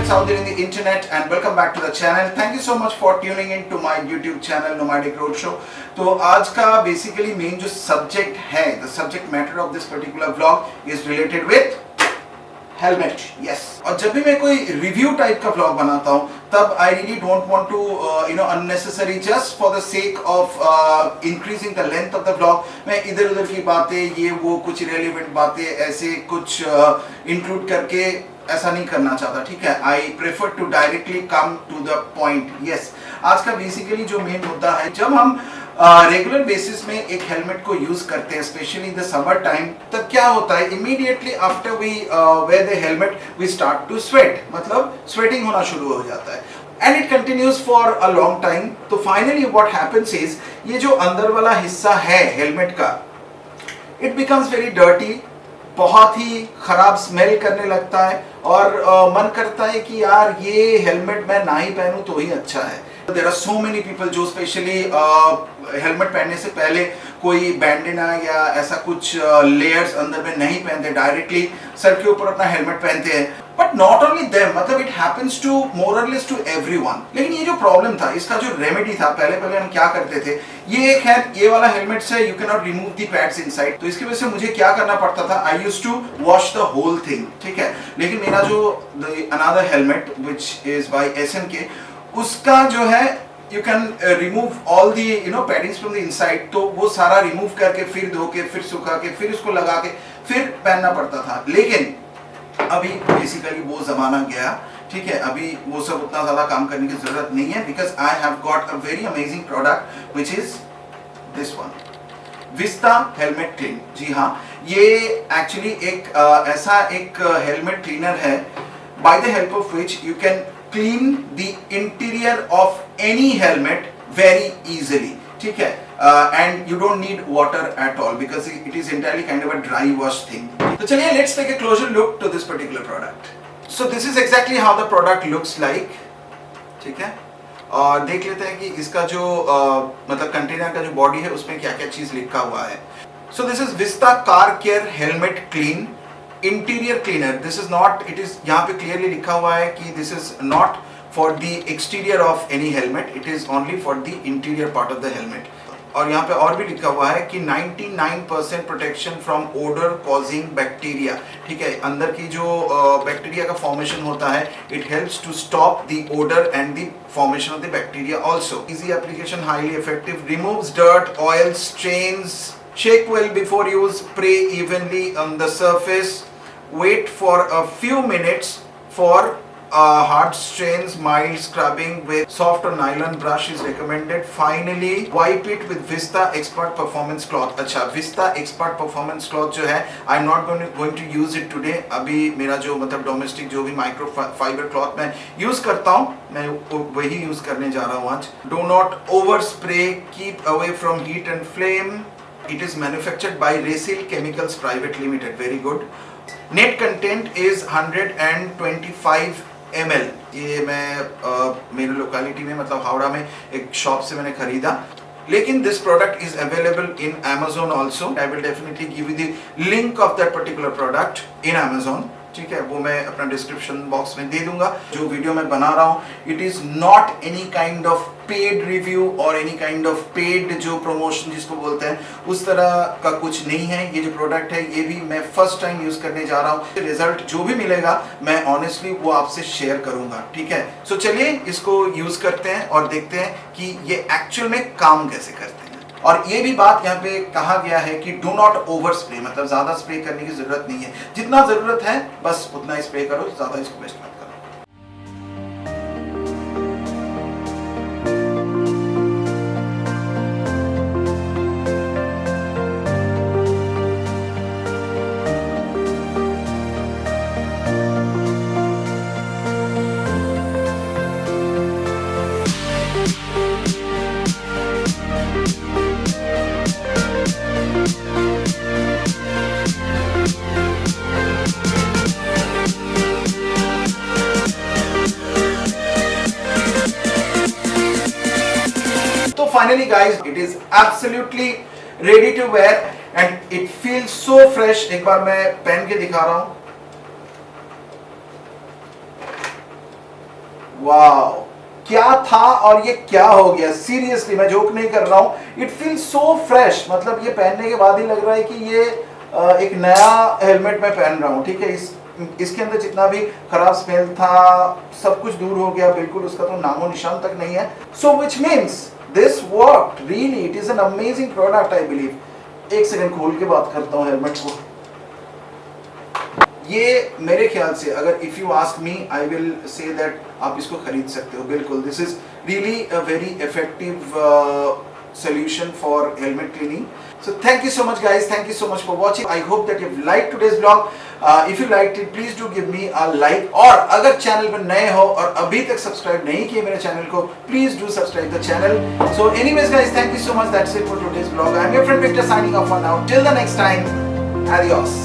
friends out there in the internet and welcome back to the channel. Thank you so much for tuning in to my YouTube channel NOMADIC ROADSHOW. तो आज का basically main जो subject है, the subject matter of this particular vlog is related with helmet. Yes. और जब भी मैं कोई रिव्यू टाइप का व्लॉग बनाता हूँ तब I really don't want to unnecessary just for the sake of increasing the length of the vlog मैं इधर उधर की बातें ये वो कुछ रेलिवेंट बातें ऐसे कुछ इंक्लूड करके ऐसा नहीं करना चाहता. ठीक है. I prefer to directly come to the point. Yes. आज का बेसिकली जो मेन मुद्दा है, जब हम रेगुलर बेसिस में एक हेलमेट को यूज करते हैं specially in the summer time, तब क्या होता है immediately after we wear the helmet we start to sweat. मतलब स्वेटिंग होना शुरू हो जाता है and it continues for a long time. तो फाइनली व्हाट हैपेंस इज ये जो अंदर वाला हिस्सा है हेलमेट का, इट बिकम्स वेरी डर्टी. बहुत ही खराब स्मेल करने लगता है और मन करता है कि यार ये हेलमेट मैं ना ही पहनूं तो ही अच्छा है. There are so many people जो स्पेशली हेलमेट पहनने से पहले कोई बैंडेना या ऐसा कुछ लेयर्स अंदर में नहीं पहनते, डायरेक्टली सर के ऊपर अपना हेलमेट पहनते हैं. बट नॉट ओनली देम, मतलब इट हैपेंस टू मोर और लेस टू एवरीवन. लेकिन ये जो प्रॉब्लम था, इसका जो रेमेडी था, पहले हम क्या करते थे, ये एक है ये वाला हेलमेट से you can not remove the pads inside. तो इसकी वजह से मुझे क्या करना पड़ता था, I used to wash the whole thing. ठीक है. लेकिन मेरा जो another helmet which is by SNK, उसका जो है you can remove all the paddings from the inside. तो वो सारा रिमूव करके फिर धो के फिर सुखा के फिर उसको लगा के फिर पहनना पड़ता था. लेकिन अभी बेसिकली वो जमाना गया. ठीक है. अभी वो सब उतना ज्यादा काम करने की जरूरत नहीं है because I have got a very amazing product which is this one, Vista helmet clean. जी हाँ, ये एक्चुअली एक ऐसा एक हेलमेट क्लीनर है by the help of which you can clean the interior of any helmet very easily. ठीक है. And you don't need water at all because it is entirely kind of a dry wash thing. तो चलिए let's take a closer look to this particular product. So this is exactly how the product looks like. ठीक है. और देख लेते हैं कि इसका जो मतलब कंटेनर का जो बॉडी है उसमें क्या क्या चीज लिखा हुआ है. So this is Vista Car Care Helmet Clean interior cleaner. This is not, it is यहाँ पे क्लियरली लिखा हुआ है कि this is not for the exterior of any helmet, it is only for the interior part of the helmet. और यहाँ पे और भी लिखा हुआ है कि 99% protection from odour causing bacteria. ठीक है. अंदर की जो बैक्टीरिया का फॉर्मेशन होता है, it helps to stop the odour and the formation of the bacteria also. Easy application, highly effective, removes dirt, oil, stains. Shake well before use, spray evenly on the surface. Wait for a few minutes for hard stains. Mild scrubbing with soft or nylon brush is recommended. Finally, wipe it with Vista Expert Performance Cloth. अच्छा, Vista Expert Performance Cloth जो है, I'm not going to use it today. अभी मेरा जो मतलब domestic जो भी micro fibre cloth मैं यूज करता हूँ, मैं वही यूज करने जा रहा हूँ आज. Do not over spray. Keep away from heat and flame. It is manufactured by Resil Chemicals Private Limited. Very good. Net content is 125 ml. ये मैं मेरे लोकेलिटी में मतलब हावड़ा में एक शॉप से मैंने खरीदा. लेकिन this product is available in Amazon also. I will definitely give you the link of that particular product in Amazon. ठीक है. वो मैं अपना डिस्क्रिप्शन बॉक्स में दे दूंगा. जो वीडियो मैं बना रहा हूँ, it is not any kind of paid review और एनी काइंड ऑफ पेड जो प्रमोशन जिसको बोलते हैं, उस तरह का कुछ नहीं है. ये जो प्रोडक्ट है ये भी मैं फर्स्ट टाइम यूज करने जा रहा हूँ. रिजल्ट जो भी मिलेगा मैं ऑनेस्टली वो आपसे शेयर करूंगा. ठीक है. सो चलिए इसको यूज करते हैं और देखते हैं कि ये एक्चुअल में काम कैसे करते हैं. और ये भी बात यहाँ पे कहा गया है कि डू नॉट ओवर स्प्रे, मतलब ज्यादा स्प्रे करने की जरूरत नहीं है. जितना जरूरत है बस उतना स्प्रे करो, ज्यादा इसको वेस्ट मत करो. Finally guys, it is absolutely ready to wear and it feels so fresh. एक बार मैं पहन के दिखा रहा हूँ. वाओ, क्या था और ये क्या हो गया। सीरियसली मैं जोक नहीं कर रहा हूँ, इट फील सो फ्रेश। मतलब ये पहनने के बाद ही लग रहा है कि ये एक नया हेलमेट मैं पहन रहा हूँ। ठीक है, इसके अंदर जितना भी खराब स्मेल था सब कुछ दूर हो गया, बिल्कुल उसका तो नामो निशान तक नहीं है। So which means this worked really, it is an amazing product I believe. एक सेकंड खोल के बात करता हूँ हेलमेट को। ये मेरे ख्याल से, अगर if you ask me, I will say that आप इसको खरीद सकते हो बिल्कुल। This is really a very effective solution for helmet cleaning. So thank you so much guys, thank you so much for watching. I hope that you've liked today's vlog. If you liked it, please do give me a like. और अगर channel पर नए हो और अभी तक subscribe नहीं किए मेरे चैनल को, please do subscribe the channel. So anyways guys, thank you so much. That's it for today's vlog. I'm your friend Victor signing off for now. Till the next time, adios.